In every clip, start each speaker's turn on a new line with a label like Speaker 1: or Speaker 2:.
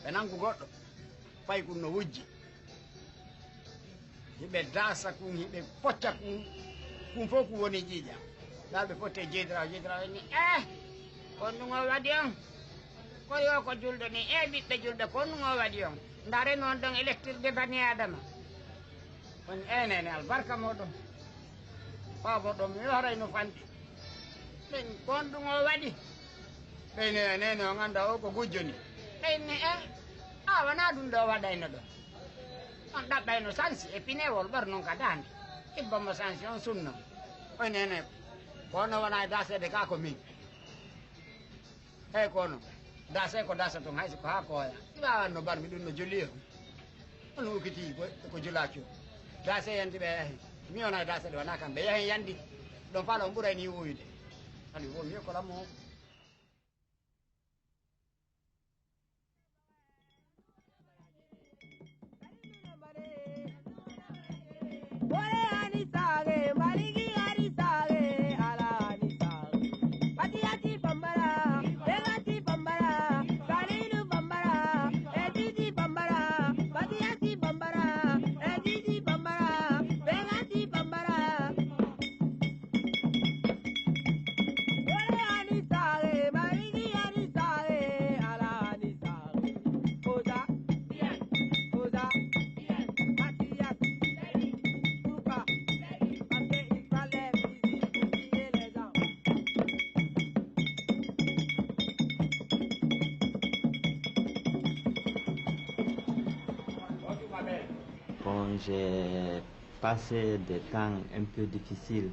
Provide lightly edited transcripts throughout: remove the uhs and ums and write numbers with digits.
Speaker 1: ɓe nangu goɗɗo fayi kum no wujji hiɓe daasa kum hiɓe pocca kum fof kum woni ƴiiƴa nda ɓe potte jeydirawo ni konnugo waɗi on koye o ko julɗo ni ɓiɓɓe julɓe konnugo waɗi on ndare noon ɗon électricité bani adama woni nene albarka moɗon faabo ɗon mi yoray no fanɗi ɓen konɗugo waɗi ɓeyne nene o ganda o ko gujjoni ɓeyni a wona ɗum ɗo waɗayno ɗon on ɗaɓɓayno sansi e pinewol ɓor noon ka dande ibbamo sansi on sunno oy nene kono wona e dasede ka ko min eyyi kono dase ko dasa toon hayso ko ha kooya i wawanno barmi ɗum no joli o on hukkiti ko julaki o dase yandi ɓe yahi mi wona e dasede wona kam ɓe yahi yandi ɗon fala on ɓurayni wuyde ani wo mi yokkolamo
Speaker 2: J'ai passé des temps un peu difficiles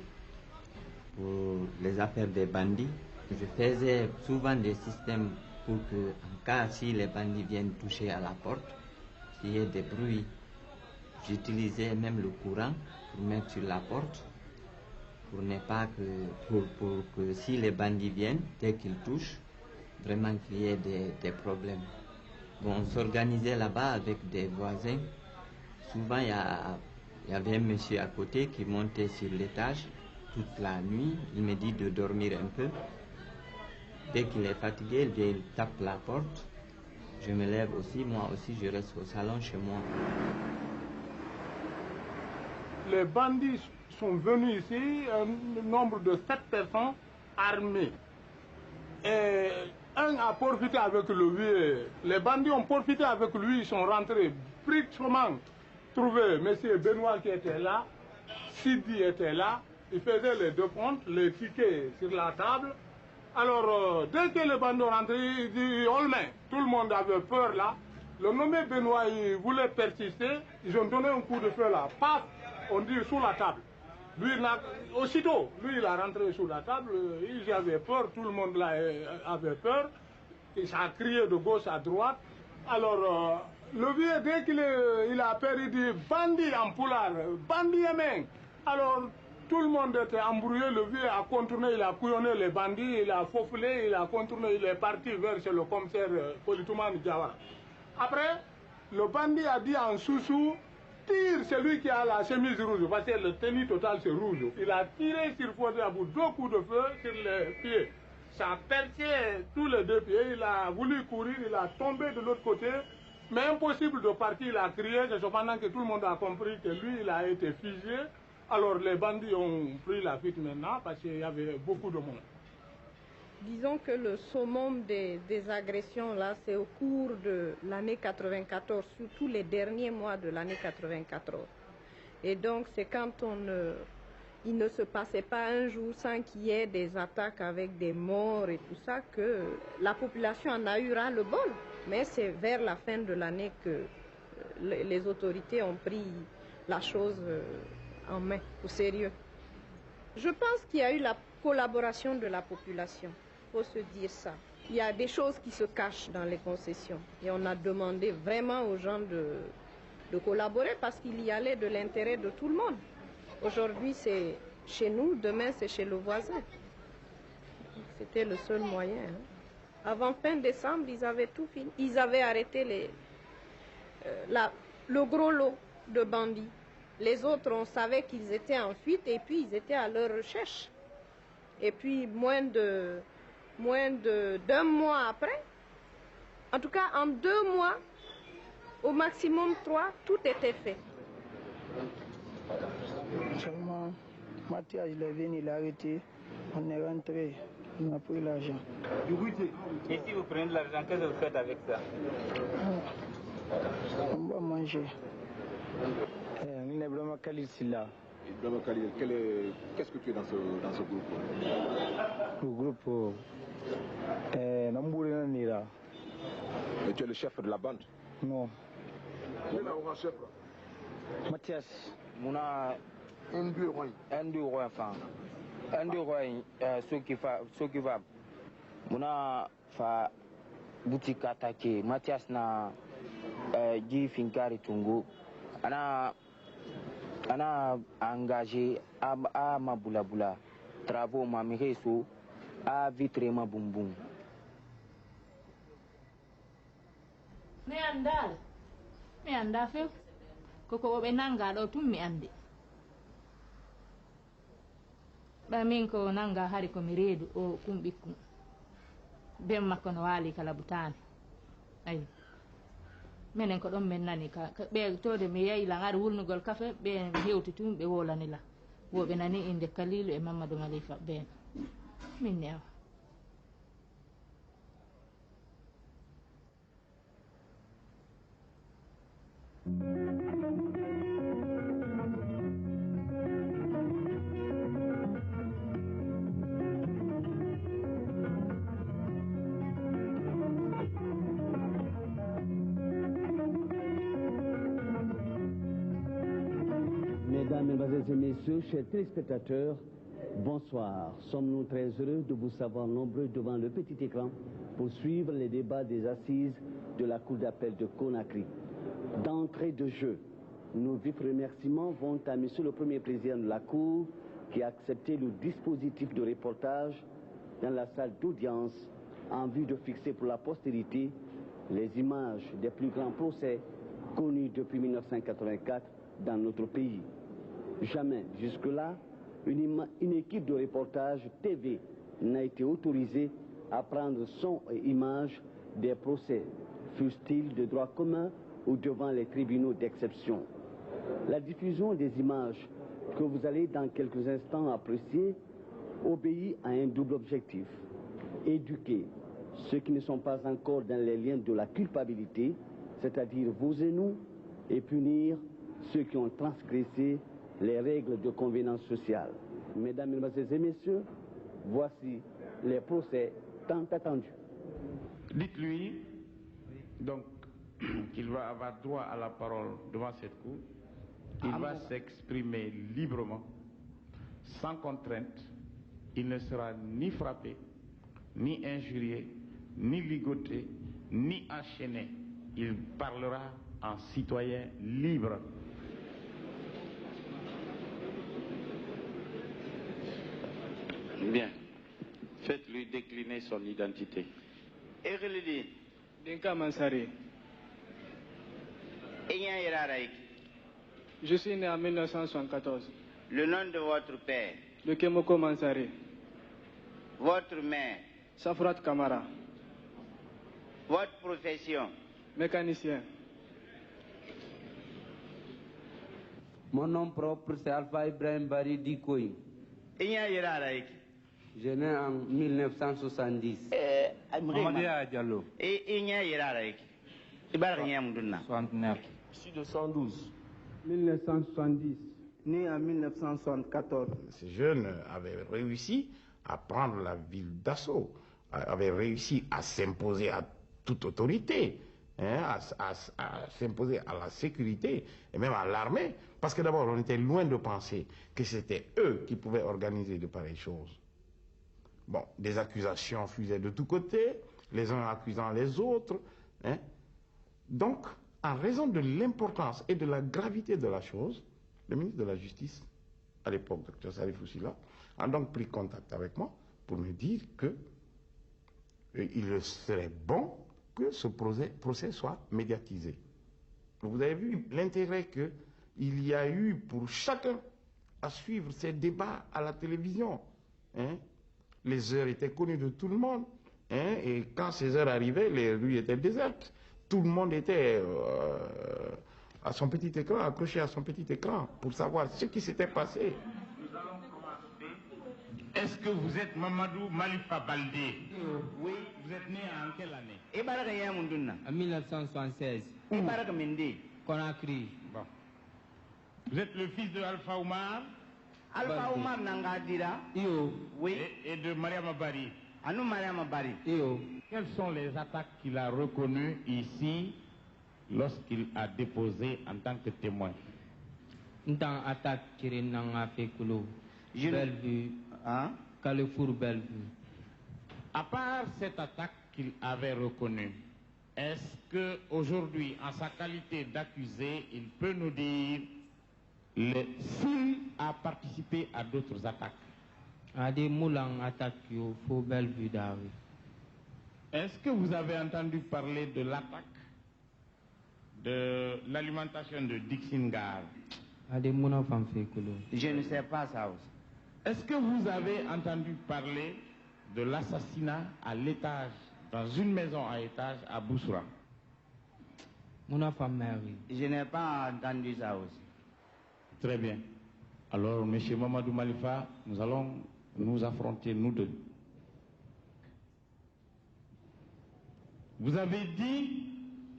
Speaker 2: pour les affaires des bandits. Je faisais souvent des systèmes pour que, en cas si les bandits viennent toucher à la porte, qu'il y ait des bruits. J'utilisais même le courant pour mettre sur la porte, pour ne pas que, pour que si les bandits viennent, dès qu'ils touchent, vraiment qu'il y ait des problèmes. Bon, on s'organisait là-bas avec des voisins. Souvent, il y avait un monsieur à côté qui montait sur l'étage toute la nuit. Il me dit de dormir un peu. Dès qu'il est fatigué, il tape la porte. Je me lève aussi. Moi aussi, je reste au salon chez moi.
Speaker 3: Les bandits sont venus ici, un nombre de 7 personnes armées. Et un a profité avec lui. Les bandits ont profité avec lui, ils sont rentrés brusquement. Trouvé M. Benoît qui était là, Sidi était là, il faisait les deux comptes, les tickets sur la table. Alors, dès que les bandits ont rentré, il dit Olmen, tout le monde avait peur là. Le nommé Benoît, il voulait persister, ils ont donné un coup de feu là, paf, on dit sous la table. Lui, aussitôt, lui, il a rentré sous la table, ils avaient peur, tout le monde là avait peur. Et ça a crié de gauche à droite. Alors, le vieux, dès qu'il a peur, il dit bandit en poulard, bandit yémen. Alors, tout le monde était embrouillé, le vieux a contourné, il a couillonné les bandits, il a faufilé, il a contourné, il est parti vers chez le commissaire Politoumane Diawara. Après, le bandit a dit en sous-sous, tire celui qui a la chemise rouge, parce que le tenue total c'est rouge. Il a tiré sur Fodé Abou 2 coups de feu sur les pieds. Ça a percé tous les 2 pieds, il a voulu courir, il a tombé de l'autre côté. Mais impossible de partir, il a crié, c'est cependant que tout le monde a compris que lui, il a été fusillé. Alors les bandits ont pris la fuite maintenant parce qu'il y avait beaucoup de monde.
Speaker 4: Disons que le summum des agressions, là, c'est au cours de l'année 94, surtout les derniers mois de l'année 94. Et donc, c'est quand il ne se passait pas un jour sans qu'il y ait des attaques avec des morts et tout ça, que la population en a eu ras-le-bol. Mais c'est vers la fin de l'année que les autorités ont pris la chose en main, au sérieux. Je pense qu'il y a eu la collaboration de la population, il faut se dire ça. Il y a des choses qui se cachent dans les concessions et on a demandé vraiment aux gens de collaborer parce qu'il y allait de l'intérêt de tout le monde. Aujourd'hui c'est chez nous, demain c'est chez le voisin. C'était le seul moyen. Avant fin décembre, ils avaient tout fini. Ils avaient arrêté le gros lot de bandits. Les autres, on savait qu'ils étaient en fuite et puis ils étaient à leur recherche. Et puis, moins d'un mois après, En tout cas, en 2 mois, au maximum 3, tout était fait.
Speaker 5: Seulement, Mathias, il est venu, il a arrêté. On est rentré, on a pris l'argent.
Speaker 6: Et si vous prenez de l'argent, qu'est-ce que vous faites avec ça?
Speaker 5: On va manger.
Speaker 7: Qu'est-ce que tu es dans ce groupe?
Speaker 5: Le groupe, Nambourina.
Speaker 7: Et tu es le chef de la bande?
Speaker 5: Non.
Speaker 7: Qui est le chef?
Speaker 5: Mathias.
Speaker 6: Muna
Speaker 7: Un roi.
Speaker 6: enfin. Ceux qui va. Muna fa boutique attaqué. Mathias na Guy Finkari Tungu. Ana engagé à Maboula travaux Mamireso à Vitre Mabumbum.
Speaker 8: Mi anda few koko ɓe nanga ɗo tun mi andi ɓa min ko nanga hari komi reedu o kum ɓikkum ben makko no waali kala butani ayi minen ko ɗon min nani ɓe tode mi yeyi lan ari wulnugol kafe ɓe hewti tun ɓe wolanila woɓe nani inde Kalilu e Mamadou Malifa ɓen min newa.
Speaker 9: Mesdames, Mesdemoiselles et Messieurs, chers téléspectateurs, bonsoir. Sommes-nous très heureux de vous savoir nombreux devant le petit écran pour suivre les débats des assises de la Cour d'appel de Conakry. D'entrée de jeu, nos vifs remerciements vont à Monsieur le Premier Président de la Cour qui a accepté le dispositif de reportage dans la salle d'audience en vue de fixer pour la postérité les images des plus grands procès connus depuis 1984 dans notre pays. Jamais, jusque-là, une équipe de reportage TV n'a été autorisée à prendre son et image des procès, fussent-ils de droit commun ou devant les tribunaux d'exception. La diffusion des images que vous allez dans quelques instants apprécier obéit à un double objectif: éduquer ceux qui ne sont pas encore dans les liens de la culpabilité, c'est-à-dire vous et nous, et punir ceux qui ont transgressé les règles de convenance sociale. Mesdames, Mesdemoiselles et Messieurs, voici les procès tant attendus.
Speaker 3: Dites-lui donc qu'il va avoir droit à la parole devant cette cour. Il va s'exprimer librement, sans contrainte. Il ne sera ni frappé, ni injurié, ni ligoté, ni enchaîné. Il parlera en citoyen libre.
Speaker 6: Bien. Faites-lui décliner son identité.
Speaker 10: Eglidi.
Speaker 5: Dinka Mansari.
Speaker 10: Eyan Yeraraik.
Speaker 5: Je suis né en 1974.
Speaker 10: Le nom de votre père.
Speaker 5: De Kemoko Mansari.
Speaker 10: Votre mère.
Speaker 5: Safrat Kamara.
Speaker 10: Votre profession.
Speaker 5: Mécanicien.
Speaker 11: Mon nom propre c'est Alpha Ibrahim Bari Dikoy.
Speaker 10: Eyan Yeraraik.
Speaker 11: Je suis né en 1970.
Speaker 10: Mamadou Diallo. Eyan Yeraraik. Ibarak Nyamduna.
Speaker 6: 69.
Speaker 11: Je suis de 112.
Speaker 5: 1970. Né en 1974.
Speaker 3: Ces jeunes avaient réussi à prendre la ville d'assaut, avaient réussi à s'imposer à toute autorité, hein, à s'imposer à la sécurité et même à l'armée, parce que d'abord on était loin de penser que c'était eux qui pouvaient organiser de pareilles choses. Bon, des accusations fusaient de tous côtés, les uns accusant les autres, hein. Donc, en raison de l'importance et de la gravité de la chose, le ministre de la Justice, à l'époque, Dr Salif Oussila, a donc pris contact avec moi pour me dire que il serait bon que ce procès soit médiatisé. Vous avez vu l'intérêt qu'il y a eu pour chacun à suivre ces débats à la télévision, hein. Les heures étaient connues de tout le monde.
Speaker 12: Hein, et quand 16 heures arrivaient, les rues étaient désertes. Tout le monde était à son petit écran, accroché à son petit écran, pour savoir ce qui s'était passé.
Speaker 13: Nous allons commencer. Est-ce que vous êtes Mamadou Malifa Baldé?
Speaker 10: Oui.
Speaker 13: Vous êtes né en quelle année?
Speaker 11: En 1976. Conakry.
Speaker 13: Bon. Vous êtes le fils de Alpha Oumar?
Speaker 10: Alpha Oumar Nangadira.
Speaker 13: Oui. Et de Mariam Bari.
Speaker 10: Anou Mariam Bari.
Speaker 13: Quelles sont les attaques qu'il a reconnues ici lorsqu'il a déposé en tant que témoin?
Speaker 11: Dans attaque Kirinanga Fekulo. Bellevue. Carrefour Bellevue.
Speaker 13: À part cette attaque qu'il avait reconnue, est-ce qu'aujourd'hui, en sa qualité d'accusé, il peut nous dire s'il a participé à d'autres attaques? Est-ce que vous avez entendu parler de l'attaque de l'alimentation de Dixingar?
Speaker 10: Je ne sais pas ça aussi.
Speaker 13: Est-ce que vous avez entendu parler de l'assassinat à l'étage, dans une maison à étage à Boussoura?
Speaker 10: Je n'ai pas entendu ça aussi.
Speaker 13: Très bien. Alors, M. Mamadou Malifa, nous allons nous affronter, nous deux. Vous avez dit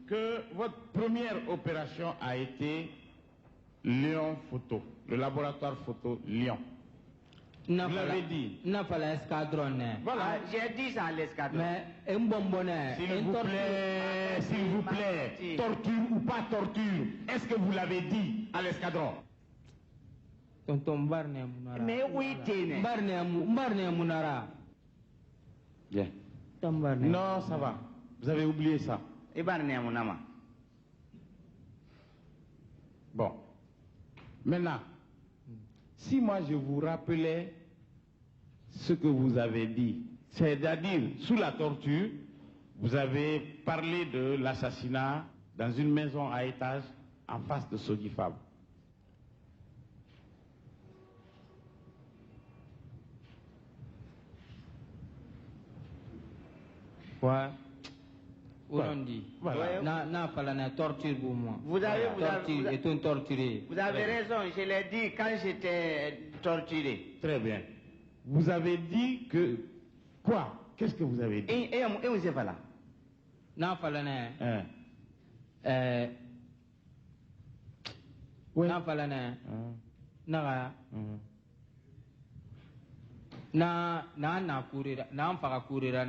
Speaker 13: que votre première opération a été Lyon Photo, le laboratoire photo Lyon. Vous l'avez dit.
Speaker 11: Voilà.
Speaker 10: J'ai dit ça à l'escadron.
Speaker 11: Mais
Speaker 13: s'il vous plaît, torture ou pas torture, est-ce que vous l'avez dit à l'escadron?
Speaker 10: Mais oui,
Speaker 13: Bien. Non, ça va. Vous avez oublié ça. Bon. Maintenant, si moi je vous rappelais ce que vous avez dit, c'est-à-dire sous la torture, vous avez parlé de l'assassinat dans une maison à étage en face de Sogifab.
Speaker 11: Ouais. Torture pour moi.
Speaker 10: Vous avez
Speaker 11: raison,
Speaker 10: je l'ai dit quand j'étais torturé.
Speaker 13: Très bien. Vous avez dit que... Quoi? Qu'est-ce que vous avez dit?
Speaker 10: Et vous êtes là?
Speaker 11: Non, Falana.
Speaker 13: Oui.
Speaker 11: Non, Falana. Naga.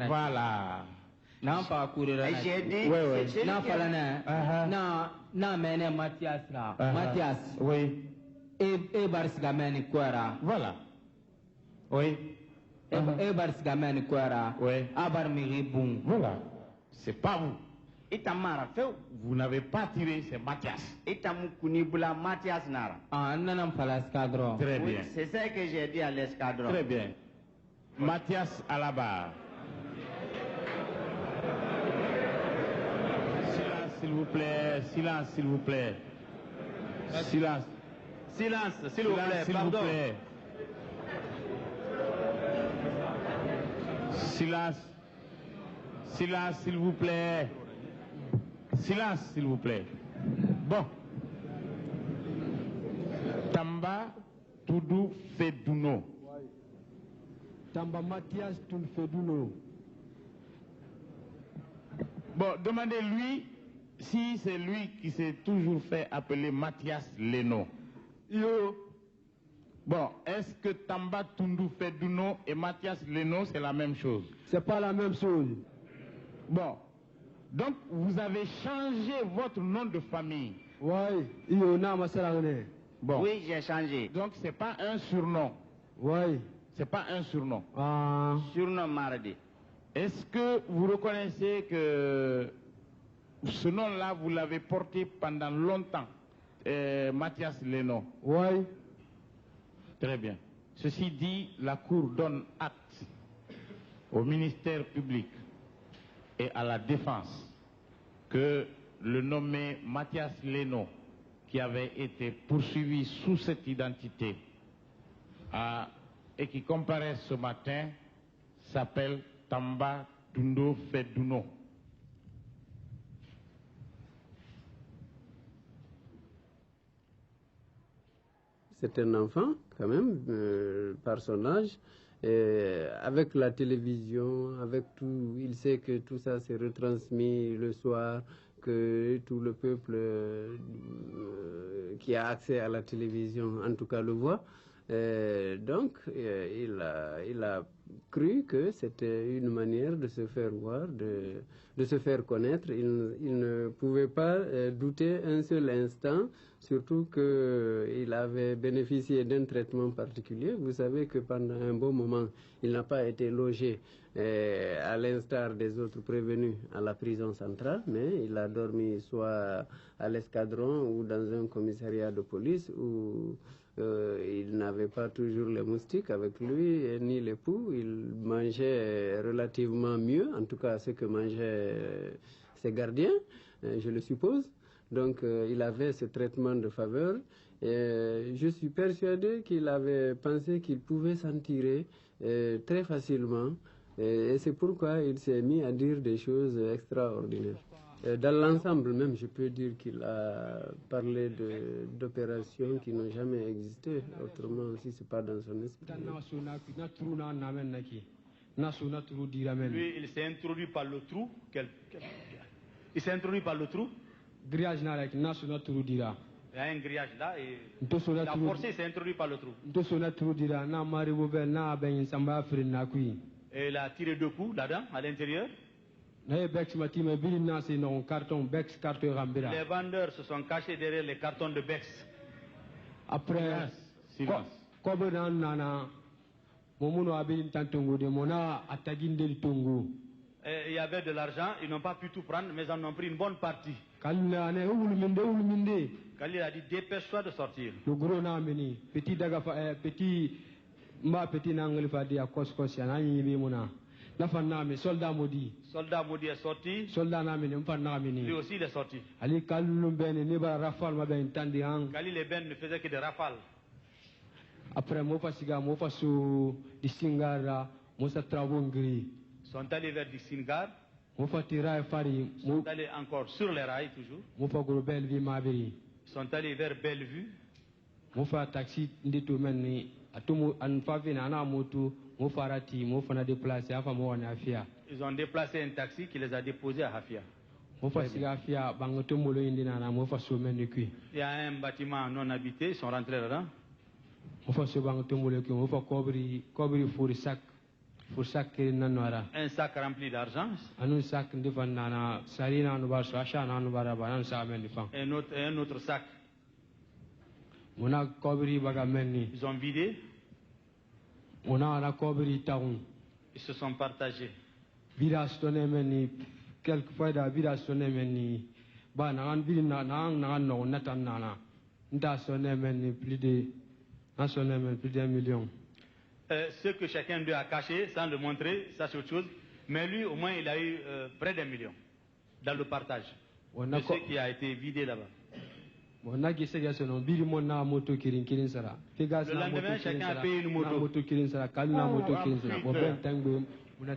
Speaker 13: Voilà.
Speaker 10: J'ai dit,
Speaker 11: Mathias là.
Speaker 13: Mathias. Oui.
Speaker 11: Et Barsigameni Kwara.
Speaker 13: Voilà. Oui.
Speaker 11: Et Barsigameni Kwara.
Speaker 13: Oui.
Speaker 11: Abarmiri Boum.
Speaker 13: Voilà. C'est pas vous. Vous n'avez pas tiré, c'est Mathias.
Speaker 10: Mathias Nara.
Speaker 11: Ah, non, pas l'escadron.
Speaker 13: Très bien.
Speaker 10: C'est ça que j'ai dit à l'escadron.
Speaker 13: Très bien. Mathias à la barre. Silence, s'il vous plaît. Silence, s'il vous plaît. Silence.
Speaker 10: Silence, s'il vous plaît. Pardon.
Speaker 13: Silence. Silence, s'il vous plaît. Silence, s'il vous plaît. Bon. Tamba Toudou Fedouno.
Speaker 14: Tamba Mathias Toudou Fedouno.
Speaker 13: Bon, demandez-lui si c'est lui qui s'est toujours fait appeler Mathias Leno.
Speaker 14: Yo.
Speaker 13: Bon, est-ce que Tamba Toudou Fedouno et Mathias Leno, c'est la même chose?
Speaker 14: C'est pas la même chose.
Speaker 13: Bon. Donc, vous avez changé votre nom de famille.
Speaker 14: Oui,
Speaker 13: bon.
Speaker 10: Oui, j'ai changé.
Speaker 13: Donc, c'est pas un surnom.
Speaker 14: Oui.
Speaker 13: C'est pas un surnom.
Speaker 10: Surnom mardi.
Speaker 13: Est-ce que vous reconnaissez que ce nom-là, vous l'avez porté pendant longtemps, Mathias Leno?
Speaker 14: Oui.
Speaker 13: Très bien. Ceci dit, la Cour donne acte au ministère public et à la défense que le nommé Mathias Leno, qui avait été poursuivi sous cette identité et qui comparaît ce matin, s'appelle Tamba Tundo Feduno.
Speaker 14: C'est un enfant, quand même, par son âge. Avec la télévision, avec tout, il sait que tout ça s'est retransmis le soir, que tout le peuple qui a accès à la télévision, en tout cas, le voit. Donc, il a cru que c'était une manière de se faire voir, de se faire connaître. Il ne pouvait pas douter un seul instant, surtout qu'il avait bénéficié d'un traitement particulier. Vous savez que pendant un bon moment, il n'a pas été logé à l'instar des autres prévenus à la prison centrale, mais il a dormi soit à l'escadron ou dans un commissariat de police où il n'avait pas toujours les moustiques avec lui, ni l'époux. Il mangeait relativement mieux, en tout cas ce que mangeaient ses gardiens, je le suppose. Donc il avait ce traitement de faveur. Et je suis persuadé qu'il avait pensé qu'il pouvait s'en tirer très facilement. Et c'est pourquoi il s'est mis à dire des choses extraordinaires. Dans l'ensemble même, je peux dire qu'il a parlé d'opérations qui n'ont jamais existé. Autrement, si ce n'est pas dans son esprit.
Speaker 10: Lui, il s'est introduit par le trou. Il s'est introduit par le trou. Il y a un grillage là et il a forcé, il s'est introduit par le trou. Et il a tiré 2 coups là-dedans, à l'intérieur. Les vendeurs se sont cachés derrière les cartons de Bex.
Speaker 14: Après,
Speaker 10: silence. Il y avait de l'argent, ils n'ont pas pu tout prendre, mais ils en ont pris une bonne partie. Khalil a dit dépêche-toi de sortir. Soldat maudit est sorti. Lui aussi il est sorti. Khalil et Ben ne faisaient que des rafales.
Speaker 14: Après,
Speaker 10: Sont allés vers Dissingar. Sont allés encore sur les rails toujours. Sont allés vers Bellevue. Ils ont déplacé un taxi qui les a déposés à Hafia. Il y a un bâtiment non habité, ils sont rentrés là-dedans. Un sac rempli d'argent. Un autre sac. Ils ont vidé. Ils se sont partagés.
Speaker 14: Quelquefois, plus d'1 million.
Speaker 10: Ce que chacun d'eux a caché sans le montrer, ça c'est autre chose. Mais lui, au moins, il a eu près d'1 million dans le partage de ce qui a été vidé là-bas. Le lendemain, chacun a payé une moto.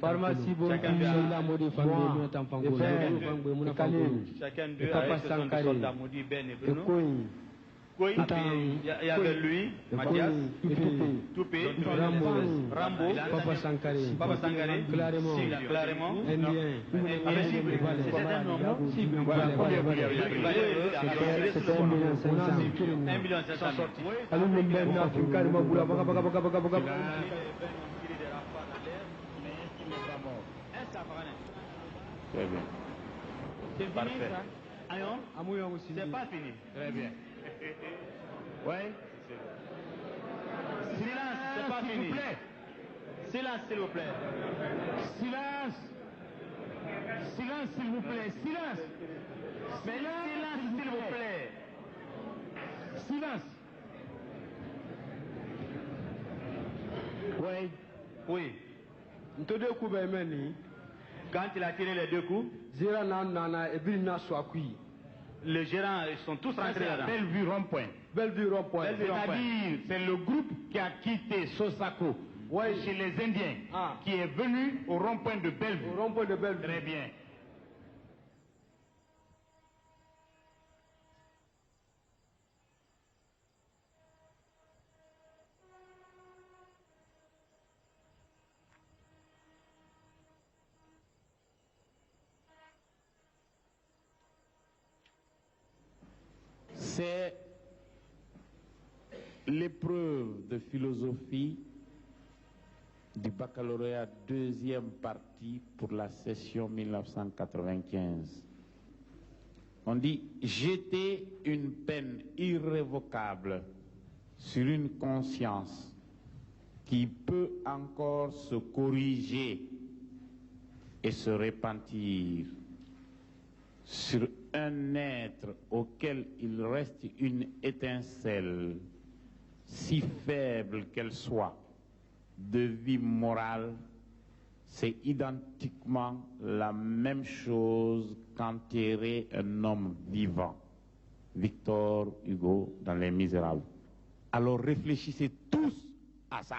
Speaker 14: Pharmacie
Speaker 10: chacun d'eux a eu soldats maudits, Ben et Bruno. Il y avait lui, Mathias, Toupé, Rambo, Papa Sangaré, Clairement,
Speaker 13: Très bien.
Speaker 10: C'est parfait. C'est pas fini.
Speaker 13: Très bien.
Speaker 10: Oui. Silence, c'est pas fini. Silence, s'il vous plaît.
Speaker 13: Silence. Silence, s'il vous plaît. Silence.
Speaker 10: Mais silence, s'il vous plaît.
Speaker 13: Silence.
Speaker 10: Oui. Oui. Quand il a tiré les 2 coups, les gérants sont tous rentrés là-dedans.
Speaker 13: Bellevue rond-point.
Speaker 14: Bellevue rond-point.
Speaker 13: C'est-à-dire, c'est le groupe qui a quitté Sosako chez les Indiens, qui est venu au rond-point de Bellevue.
Speaker 10: Au rond-point de Bellevue.
Speaker 13: Très bien. C'est l'épreuve de philosophie du baccalauréat deuxième partie pour la session 1995. On dit jeter une peine irrévocable sur une conscience qui peut encore se corriger et se repentir sur un être auquel il reste une étincelle, si faible qu'elle soit, de vie morale, c'est identiquement la même chose qu'enterrer un homme vivant. Victor Hugo dans Les Misérables. Alors réfléchissez tous à ça.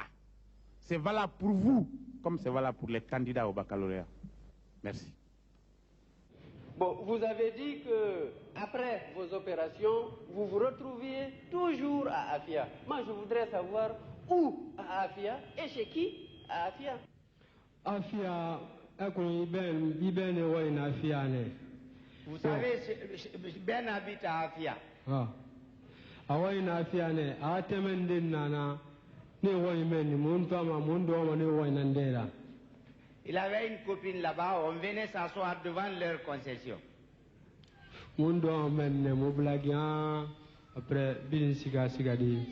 Speaker 13: C'est valable pour vous, comme c'est valable pour les candidats au baccalauréat. Merci.
Speaker 14: Bon, vous avez dit que après vos opérations, vous vous retrouviez toujours à Afia. Moi, je voudrais savoir où à Afia et chez qui à Afia.
Speaker 10: Afia,
Speaker 1: vous savez, Ben habite à Afia. Il avait une copine là-bas, on venait s'asseoir devant leur concession.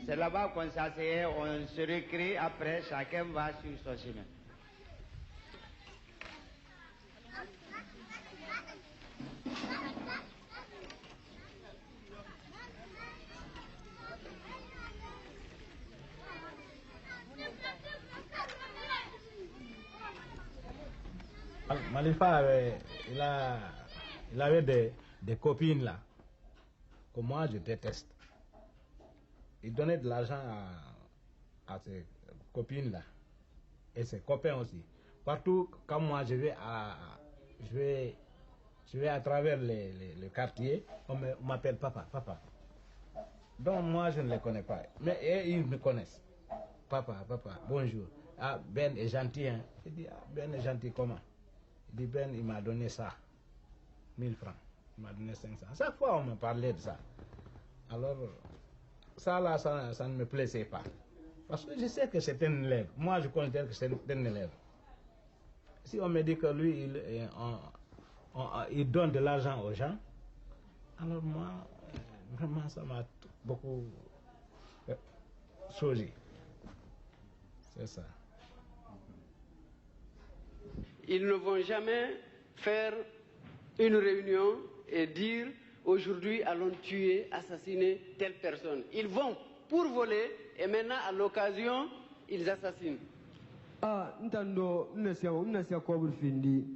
Speaker 1: C'est là-bas qu'on s'asseyait, on se recrée, après chacun va sur son chemin.
Speaker 15: Malifa il avait des copines là, que moi je déteste. Il donnait de l'argent à ses copines là, et ses copains aussi. Partout, quand moi je vais à travers le quartier, on m'appelle papa. Donc moi je ne les connais pas, mais ils me connaissent. Papa, bonjour. Ah, Ben est gentil, hein. Il dit, ah, Ben est gentil comment? Il dit, Ben, il m'a donné ça, 1000 francs. Il m'a donné 500. Chaque fois, on me parlait de ça. Alors, ça là, ça ne me plaisait pas. Parce que je sais que c'est un élève. Moi, je considère que c'est un élève. Si on me dit que lui, il donne de l'argent aux gens, alors moi, vraiment, ça m'a beaucoup choisi. C'est ça.
Speaker 14: Ils ne vont jamais faire une réunion et dire aujourd'hui allons tuer, assassiner telle personne. Ils vont pour voler et maintenant à l'occasion ils assassinent.
Speaker 10: Ah, ntando nnasia kobur findi.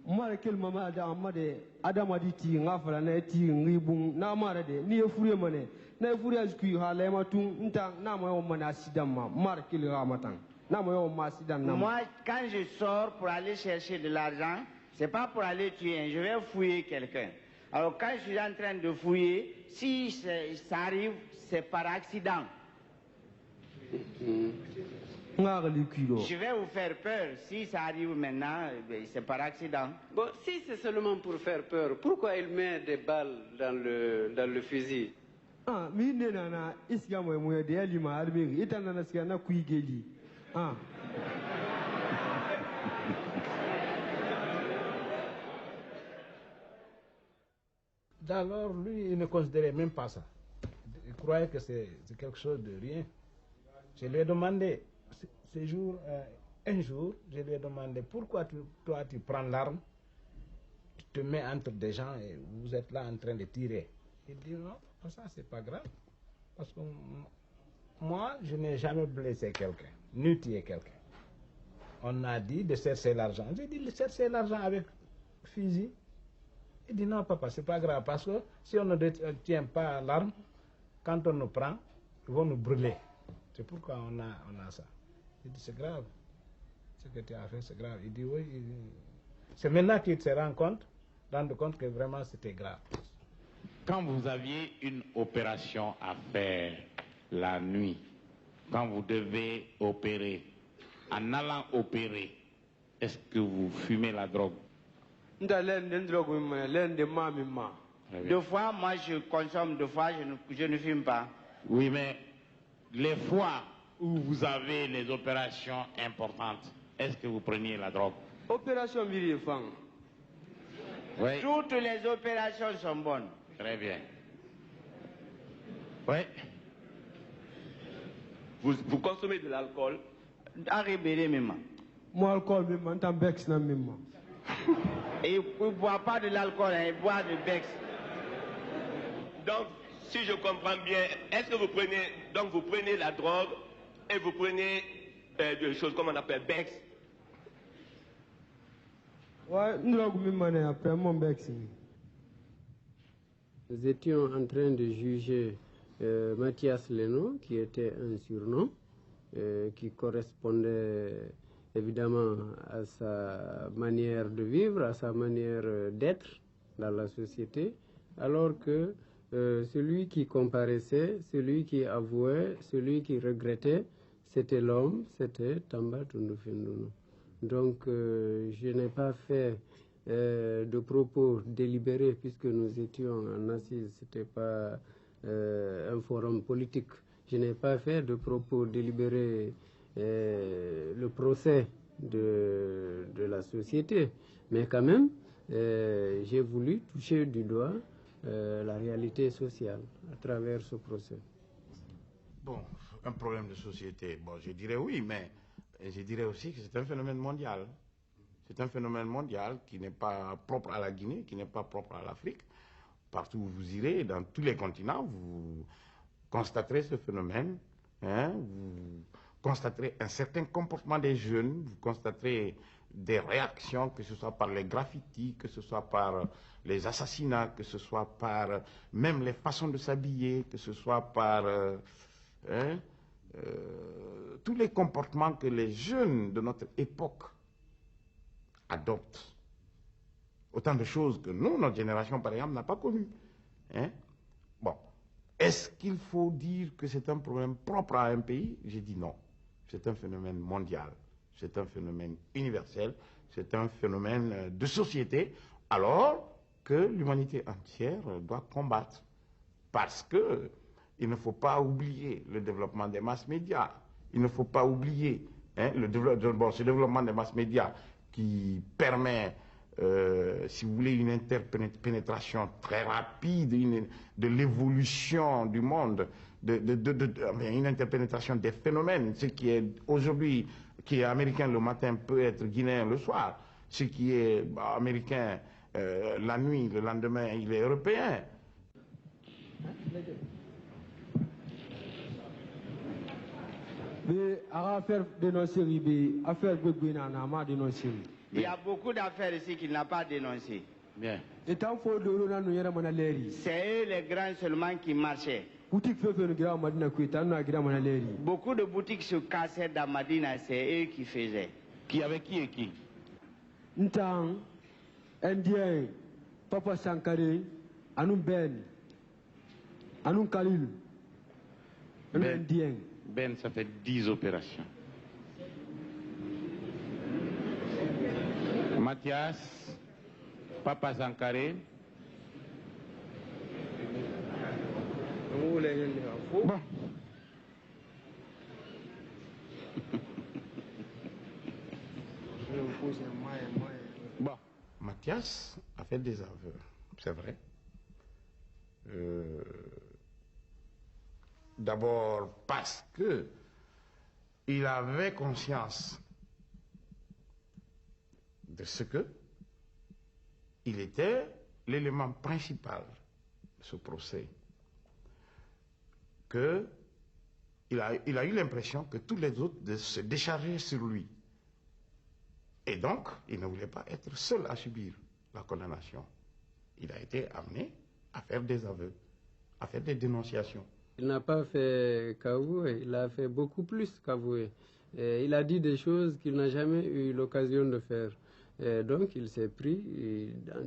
Speaker 10: Mara kel mama da amade adamadi ti ngafala na ti ngibun na mara de ni efure mane na efure azku halema tun nta na mo mana sidama mara kel ramatan. Moi,
Speaker 1: quand je sors pour aller chercher de l'argent, c'est pas pour aller tuer, je vais fouiller quelqu'un. Alors quand je suis en train de fouiller, si ça arrive, c'est par accident. Je vais vous faire peur. Si ça arrive maintenant, c'est par accident.
Speaker 14: Bon, si c'est seulement pour faire peur, pourquoi il met des balles dans le fusil?
Speaker 10: Ah, mais nana, ici moi moi de alima armeri, itana siana kuigeli. Ah.
Speaker 15: Alors lui, il ne considérait même pas ça. Il croyait que c'est quelque chose de rien. Je lui ai demandé, un jour, je lui ai demandé pourquoi toi tu prends l'arme, tu te mets entre des gens et vous êtes là en train de tirer. Il dit non, ça c'est pas grave. Parce que moi, je n'ai jamais blessé quelqu'un, ni tué quelqu'un. On a dit de chercher l'argent. J'ai dit de chercher l'argent avec fusil. Il dit non papa, c'est pas grave parce que si on ne tient pas l'arme, quand on nous prend, ils vont nous brûler. C'est pourquoi on a ça. J'ai dit, c'est grave. Ce que tu as fait, c'est grave. Il dit, oui. C'est maintenant qu'il se rend compte que vraiment c'était grave.
Speaker 13: Quand vous aviez une opération à faire la nuit, quand vous devez opérer, en allant opérer, est-ce que vous fumez la drogue?
Speaker 1: Deux fois, moi je consomme, deux fois je ne fume pas.
Speaker 13: Oui, mais les fois où vous avez les opérations importantes, est-ce que vous preniez la drogue?
Speaker 11: Opération Mirifang.
Speaker 13: Oui.
Speaker 1: Toutes les opérations sont bonnes.
Speaker 13: Très bien. Oui.
Speaker 11: Vous consommez de l'alcool?
Speaker 1: Arrivé même.
Speaker 11: Moi, alcool, même, en bex, non, même.
Speaker 1: Et il ne boit pas de l'alcool, il boit de bex.
Speaker 16: Donc, si je comprends bien, est-ce que vous prenez la drogue et vous prenez des choses comme on appelle bex?
Speaker 11: Ouais, drogue, après mon bex.
Speaker 14: Nous étions en train de juger Mathias Leno, qui était un surnom, qui correspondait évidemment à sa manière de vivre, à sa manière d'être dans la société, alors que celui qui comparaissait, celui qui avouait, celui qui regrettait, c'était l'homme, c'était Tamba Tundufenduno. Donc je n'ai pas fait de propos délibérés puisque nous étions en assise, ce n'était pas un forum politique. Je n'ai pas fait de propos délibérés le procès de la société, mais quand même j'ai voulu toucher du doigt la réalité sociale à travers ce procès.
Speaker 12: Bon, un problème de société, bon, je dirais oui, mais je dirais aussi que c'est un phénomène mondial. C'est un phénomène mondial qui n'est pas propre à la Guinée, qui n'est pas propre à l'Afrique. Partout où vous irez, dans tous les continents, vous constaterez ce phénomène. Hein, vous constaterez un certain comportement des jeunes, vous constaterez des réactions, que ce soit par les graffitis, que ce soit par les assassinats, que ce soit par même les façons de s'habiller, que ce soit par tous les comportements que les jeunes de notre époque adoptent. Autant de choses que nous, notre génération, par exemple, n'a pas connues. Hein? Bon, est-ce qu'il faut dire que c'est un problème propre à un pays? J'ai dit non. C'est un phénomène mondial, c'est un phénomène universel, c'est un phénomène de société, alors que l'humanité entière doit combattre. Parce que il ne faut pas oublier le développement des masses médias. Il ne faut pas oublier ce développement des masses médias qui permet, si vous voulez, une interpénétration très rapide de l'évolution du monde, une interpénétration des phénomènes. Ce qui est aujourd'hui, qui est américain le matin peut être guinéen le soir. Ce qui est américain la nuit, le lendemain, il est européen.
Speaker 11: Mais à faire dénoncer, à faire dénoncer.
Speaker 1: Il y a beaucoup d'affaires ici qu'il n'a pas dénoncées.
Speaker 13: Bien.
Speaker 1: C'est eux les grands seulement qui marchaient. Beaucoup de boutiques se cassaient dans Madina, c'est eux qui faisaient.
Speaker 13: Qui avec qui et qui?
Speaker 11: Ntang, Indien, Papa Sankare, Anou Ben, Anou Khalil, Indien.
Speaker 13: Ben, ça fait 10 opérations. Mathias, Papa Sankare. Bon.
Speaker 12: Bon, Mathias a fait des aveux, c'est vrai. D'abord parce que il avait conscience de ce que il était l'élément principal de ce procès, que il a eu l'impression que tous les autres se déchargeaient sur lui. Et donc, il ne voulait pas être seul à subir la condamnation. Il a été amené à faire des aveux, à faire des dénonciations.
Speaker 14: Il n'a pas fait qu'avouer, il a fait beaucoup plus qu'avouer. il a dit des choses qu'il n'a jamais eu l'occasion de faire. Donc il s'est pris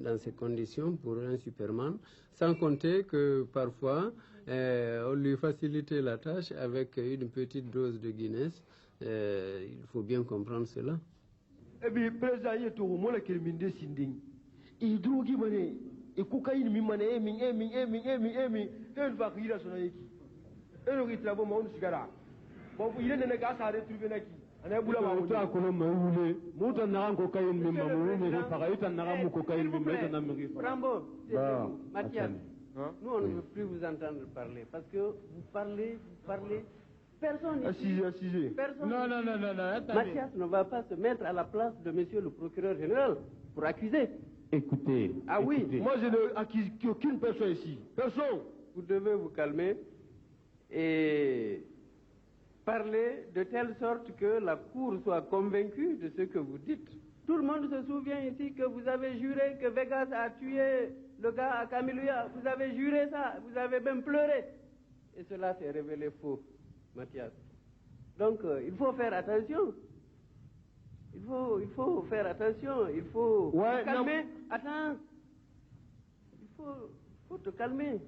Speaker 14: dans ces conditions pour un Superman, sans compter que parfois on lui facilitait la tâche avec une petite dose de Guinness. Il faut bien comprendre cela.
Speaker 17: Et puis, président, il y a tout le monde qui est décidé. Il trouve qu'il y a cocaïne, il y a il va rire à son équipe. Et le ritrabo, mon cigare. Bon, il est dans le gaz à retrouver là. On a boulot à faire.
Speaker 14: Rambo, Mathias, nous on ne veut plus vous entendre parler parce que vous parlez. Personne ici. Personne. Non. Mathias ne va pas se mettre à la place de monsieur le procureur général pour accuser.
Speaker 13: Écoutez.
Speaker 14: Ah oui.
Speaker 17: Moi, je n'ai accusé aucune personne ici. Personne.
Speaker 14: Vous devez vous calmer et parler de telle sorte que la Cour soit convaincue de ce que vous dites. Tout le monde se souvient ici que vous avez juré que Vegas a tué le gars à Camillia. Vous avez juré ça. Vous avez même pleuré. Et cela s'est révélé faux, Mathias. Donc, il faut faire attention. Il faut faire attention. Il faut se calmer. Attends. Il faut te calmer.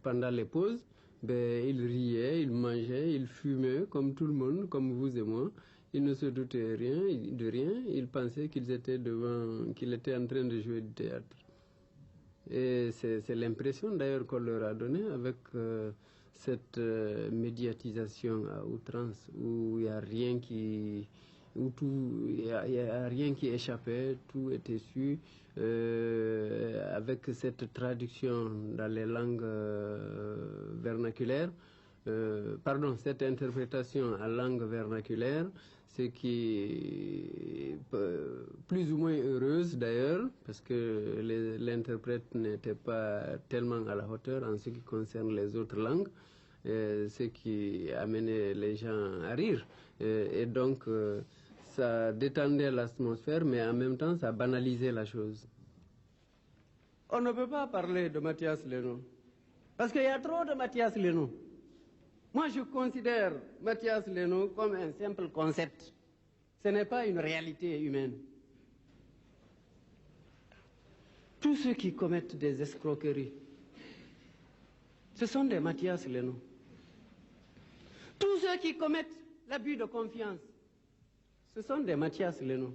Speaker 14: Pendant les pauses, il riait, il mangeait, il fumait comme tout le monde, comme vous et moi. Il ne se doutait de rien. Il pensait qu'il était en train de jouer du théâtre. Et c'est l'impression d'ailleurs qu'on leur a donnée avec cette médiatisation à outrance où il n'y a rien qui échappait, tout était su, avec cette traduction dans les langues vernaculaires, cette interprétation en langue vernaculaire, ce qui est plus ou moins heureuse d'ailleurs, parce que l'interprète n'était pas tellement à la hauteur en ce qui concerne les autres langues, ce qui amenait les gens à rire. Et donc, ça détendait l'atmosphère, mais en même temps, ça banalisait la chose. On ne peut pas parler de Mathias Leno, parce qu'il y a trop de Mathias Leno. Moi, je considère Mathias Leno comme un simple concept. Ce n'est pas une réalité humaine. Tous ceux qui commettent des escroqueries, ce sont des Mathias Leno. Tous ceux qui commettent l'abus de confiance, ce sont des Mathias Leno.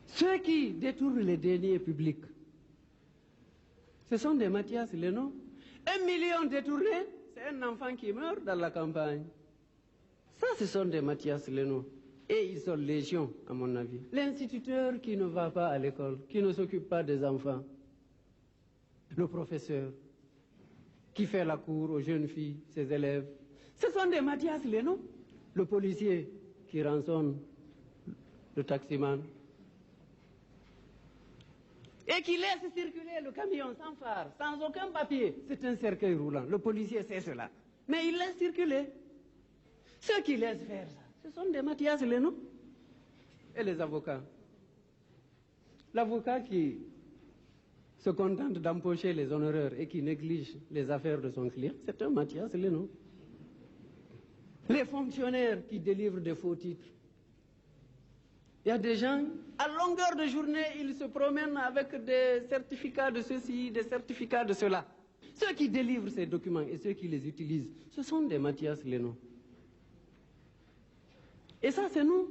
Speaker 14: Ceux qui détournent les deniers publics, ce sont des Mathias Leno. 1 million détournés, c'est un enfant qui meurt dans la campagne. Ça, ce sont des Mathias Leno. Et ils sont légion, à mon avis. L'instituteur qui ne va pas à l'école, qui ne s'occupe pas des enfants. Le professeur qui fait la cour aux jeunes filles, ses élèves. Ce sont des Mathias Leno. Le policier qui rançonne le taximan. Et qui laisse circuler le camion sans phare, sans aucun papier. C'est un cercueil roulant. Le policier sait cela. Mais il laisse circuler. Ceux qui laissent faire ça, ce sont des Mathias Leno. Et les avocats. L'avocat qui se contente d'empocher les honoraires et qui néglige les affaires de son client, c'est un Mathias Leno. Les fonctionnaires qui délivrent des faux titres. Il y a des gens, à longueur de journée, ils se promènent avec des certificats de ceci, des certificats de cela. Ceux qui délivrent ces documents et ceux qui les utilisent, ce sont des Mathias Leno. Et ça, c'est nous.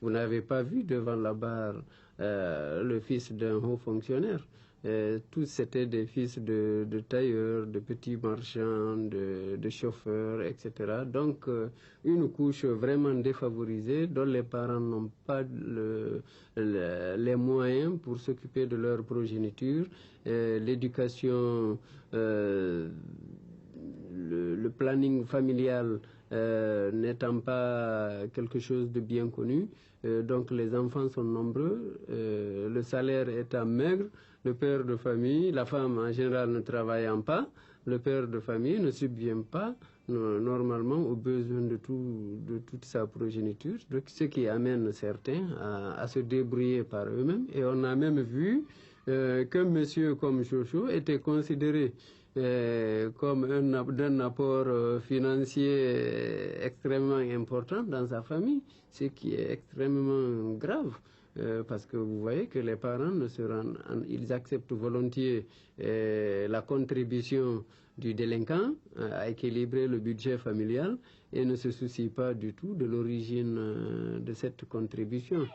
Speaker 14: Vous n'avez pas vu devant la barre le fils d'un haut fonctionnaire. Tous c'était des fils de tailleurs, de petits marchands, de chauffeurs, etc. Donc, une couche vraiment défavorisée dont les parents n'ont pas les moyens pour s'occuper de leur progéniture. L'éducation, le planning familial n'étant pas quelque chose de bien connu. Donc, les enfants sont nombreux, le salaire étant maigre. Le père de famille, la femme en général ne travaillant pas, le père de famille ne subvient pas normalement aux besoins de toute sa progéniture, donc ce qui amène certains à se débrouiller par eux-mêmes. Et on a même vu qu'un monsieur comme Chocho était considéré comme d'un apport financier extrêmement important dans sa famille, ce qui est extrêmement grave. Parce que vous voyez que les parents ils acceptent volontiers la contribution du délinquant à équilibrer le budget familial et ne se soucient pas du tout de l'origine de cette contribution.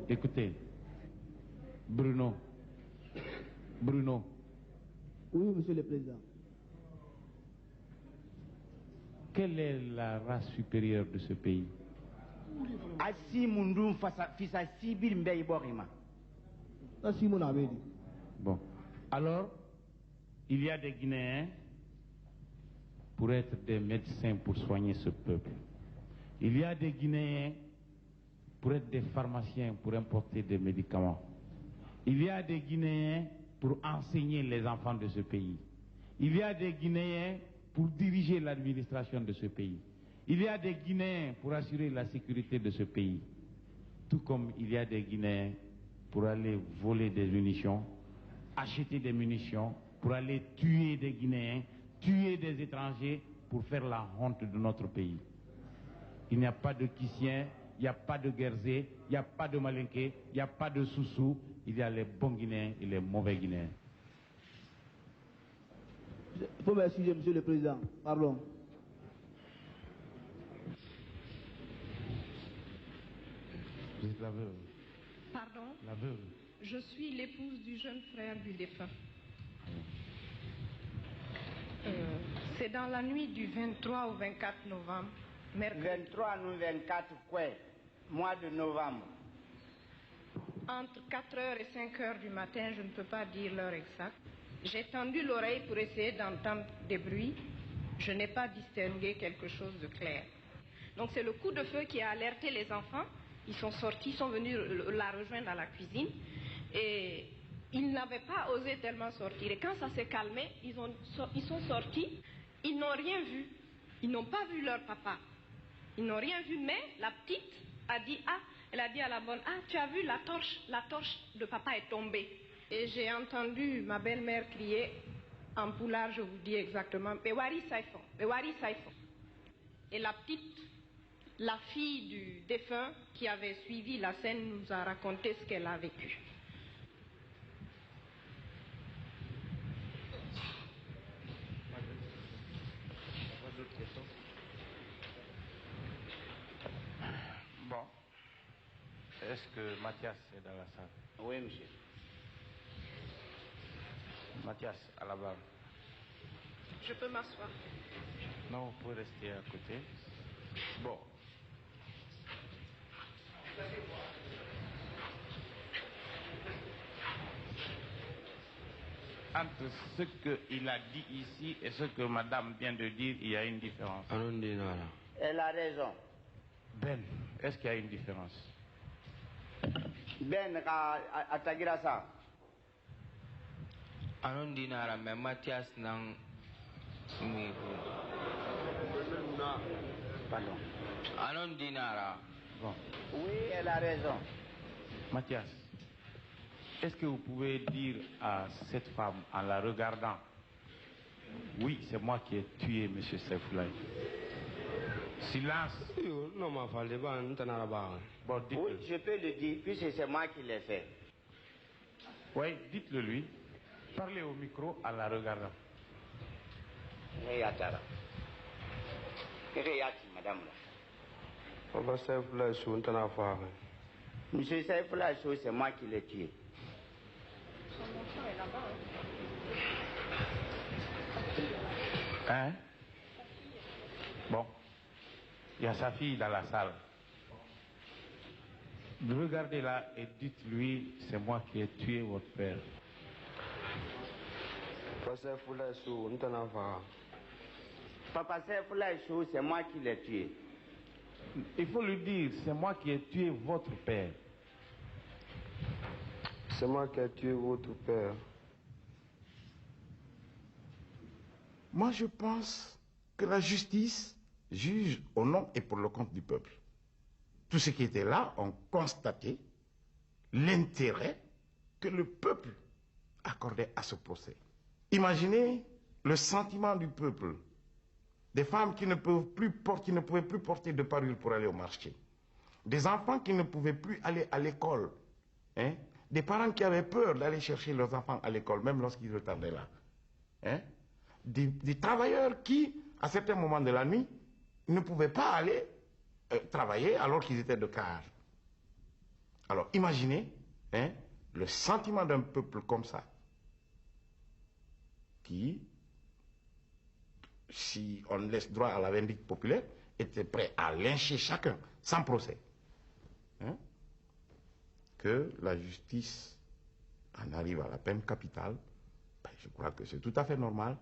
Speaker 13: Écoutez, Bruno.
Speaker 17: Oui, Monsieur le Président.
Speaker 13: Quelle est la race supérieure de ce pays? Bon. Alors, il y a des Guinéens pour être des médecins pour soigner ce peuple. Il y a des Guinéens pour être des pharmaciens pour importer des médicaments. Il y a des Guinéens pour enseigner les enfants de ce pays. Il y a des Guinéens pour diriger l'administration de ce pays. Il y a des Guinéens pour assurer la sécurité de ce pays. Tout comme il y a des Guinéens pour aller voler des munitions, acheter des munitions, pour aller tuer des Guinéens, tuer des étrangers pour faire la honte de notre pays. Il n'y a pas de Kissien, il n'y a pas de Guerzé, il n'y a pas de Malinké, il n'y a pas de Soussou, il y a les bons Guinéens et les mauvais Guinéens.
Speaker 17: Il faut m'excuser, Monsieur le Président. Pardon.
Speaker 13: Vous êtes la veuve.
Speaker 4: Pardon?
Speaker 13: La veuve.
Speaker 4: Je suis l'épouse du jeune frère du défunt. C'est dans la nuit du 23 au 24 novembre. Mercredi.
Speaker 1: 23 ou 24 quoi? Mois de novembre.
Speaker 4: Entre 4h et 5h du matin, je ne peux pas dire l'heure exacte. J'ai tendu l'oreille pour essayer d'entendre des bruits. Je n'ai pas distingué quelque chose de clair. Donc c'est le coup de feu qui a alerté les enfants. Ils sont sortis, ils sont venus la rejoindre dans la cuisine. Et ils n'avaient pas osé tellement sortir. Et quand ça s'est calmé, ils sont sortis. Ils n'ont rien vu. Ils n'ont pas vu leur papa. Ils n'ont rien vu, mais la petite a dit, elle a dit à la bonne, tu as vu la torche de papa est tombée. Et j'ai entendu ma belle-mère crier en poulard, je vous dis exactement, Bewari Saifon, Bewari Saifon. Et la petite, la fille du défunt qui avait suivi la scène, nous a raconté ce qu'elle a vécu.
Speaker 13: Bon. Est-ce que Mathias est dans la salle?
Speaker 1: Oui, monsieur.
Speaker 13: Mathias, à la barre.
Speaker 4: Je peux m'asseoir.
Speaker 13: Non, vous pouvez rester à côté. Bon. Entre ce qu'il a dit ici et ce que madame vient de dire, il y a une différence.
Speaker 1: Elle a raison.
Speaker 13: Ben, est-ce qu'il y a une différence?
Speaker 1: Ben, à Tagirasa.
Speaker 18: Anon dinara, mais Mathias n'en.
Speaker 1: Pardon.
Speaker 18: Anon dinara.
Speaker 13: Bon.
Speaker 1: Oui, elle a raison.
Speaker 13: Mathias, est-ce que vous pouvez dire à cette femme, en la regardant, oui, c'est moi qui ai tué M. Saifoulaye? Silence.
Speaker 18: Non, ma femme,
Speaker 13: bon, dites-le.
Speaker 1: Oui, je peux le dire, puisque c'est moi qui l'ai fait.
Speaker 13: Oui, dites-le lui. Parlez au micro en la regardant.
Speaker 1: Reyatara. Reyati, madame.
Speaker 18: Papa Saifoulaye,
Speaker 1: Monsieur Saifoulaye, c'est moi qui l'ai tué.
Speaker 13: Hein? Bon. Il y a sa fille dans la salle. Regardez là et dites-lui, c'est moi qui ai tué votre père.
Speaker 11: Papa, c'est moi qui l'ai tué.
Speaker 13: Il faut lui dire, c'est moi qui ai tué votre père.
Speaker 18: C'est moi qui ai tué votre père.
Speaker 12: Moi, je pense que la justice juge au nom et pour le compte du peuple. Tous ceux qui étaient là ont constaté l'intérêt que le peuple accordait à ce procès. Imaginez le sentiment du peuple. Des femmes qui ne pouvaient plus porter de parure pour aller au marché. Des enfants qui ne pouvaient plus aller à l'école. Hein? Des parents qui avaient peur d'aller chercher leurs enfants à l'école, même lorsqu'ils retardaient là. Hein? Des travailleurs qui, à certains moments de la nuit, ne pouvaient pas aller travailler alors qu'ils étaient de quart. Alors imaginez le sentiment d'un peuple comme ça, qui, si on laisse droit à la vindicte populaire, était prêt à lyncher chacun, sans procès. Hein? Que la justice en arrive à la peine capitale, ben, je crois que c'est tout à fait normal,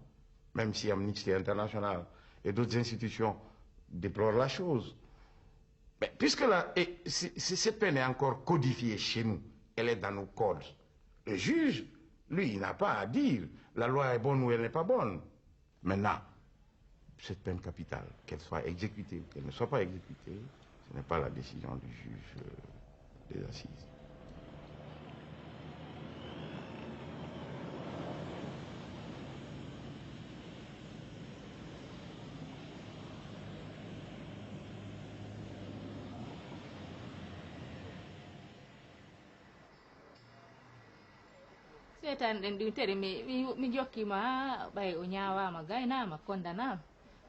Speaker 12: même si Amnesty International et d'autres institutions déplorent la chose. Mais puisque cette peine est encore codifiée chez nous, elle est dans nos codes, le juge, lui, il n'a pas à dire la loi est bonne ou elle n'est pas bonne. Maintenant, cette peine capitale, qu'elle soit exécutée ou qu'elle ne soit pas exécutée, ce n'est pas la décision du juge des assises.
Speaker 8: setan ɗen ɗum tere mi jokkima ha ɓay o ñawama gaynama kondanama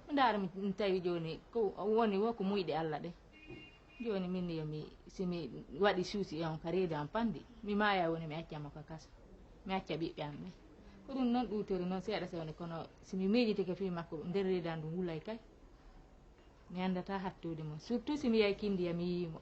Speaker 8: mi daara mi tawi joni ko woni wo ko muyɗe Allah ɗe joni min yomi simi waɗi suusi on ka reedu am pandi mi maya woni mi accamo ka kasa mi acca ɓiɓɓe am ɓe ko ɗum noon ɗutori noon seeɗa sewne kono simi miijitike fi makko nder reedu am ɗum wulay kay mi andata hattude mo surtout simi yahi kindiya mi yimo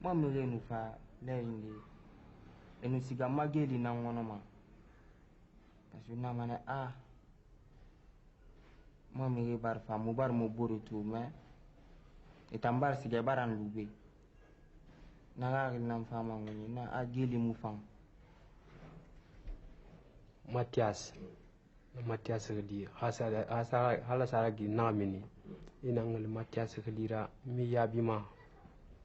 Speaker 11: Moi, je nous fais l'indi. Et nous sommes magés de n'angonoma. Parce que nous avons ah. Moi, je vais faire mon bar mon bourreau tout, mais. Et tambar si les barans loubé. Naga n'en femme en na a gili moufang.
Speaker 14: Mathias di hala saragi namini inangal Mathias dira mi yabima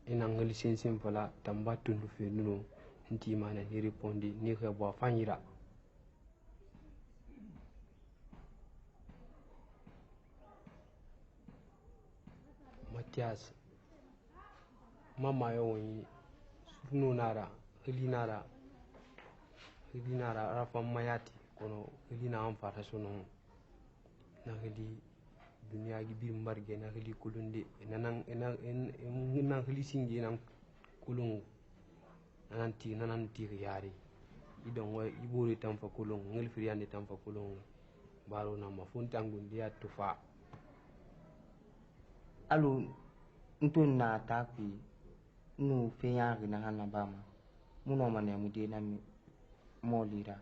Speaker 14: inangal sinsim fala tamba tundu fe nuno nti mana ni ripondi ni khabo fanyira Mathias mama yo woni surnu nara helinara rafa mayati kono helina am fata sono na heli dunia gi bir mbarge na heli kulunde nanan en heli singi nan kulung nananti yari idon wa ibori tam fa kulung ngel friande tam fa kulung baro na mafuntangundi ya tufa
Speaker 11: Alo ntun na takwi nu feyari na hana bama muno mane mude na molira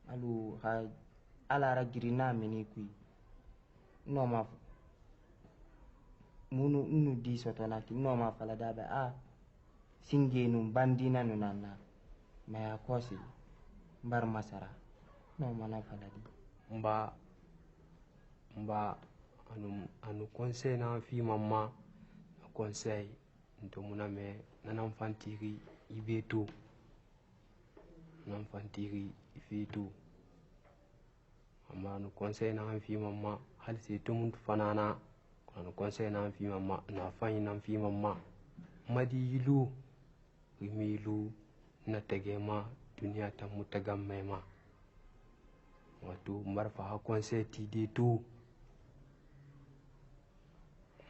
Speaker 11: alu ha ala ragirina mini kui no ma munu nu di sotonati no ma fala dabe a singenu bandina nu nana maya kosi mbar masara no mana fala di
Speaker 14: mba anu conseil na fi mamma conseil nto muna me nanam fantiri ibeto nan fantiri ifeto amma anu conseil na fi mamma hal se tumun fanana anu conseil na fi mamma na fanyi na fi mamma madi yilu rimilu na tegema duniya ta mutagam mema wato marfa ha conseil ti de to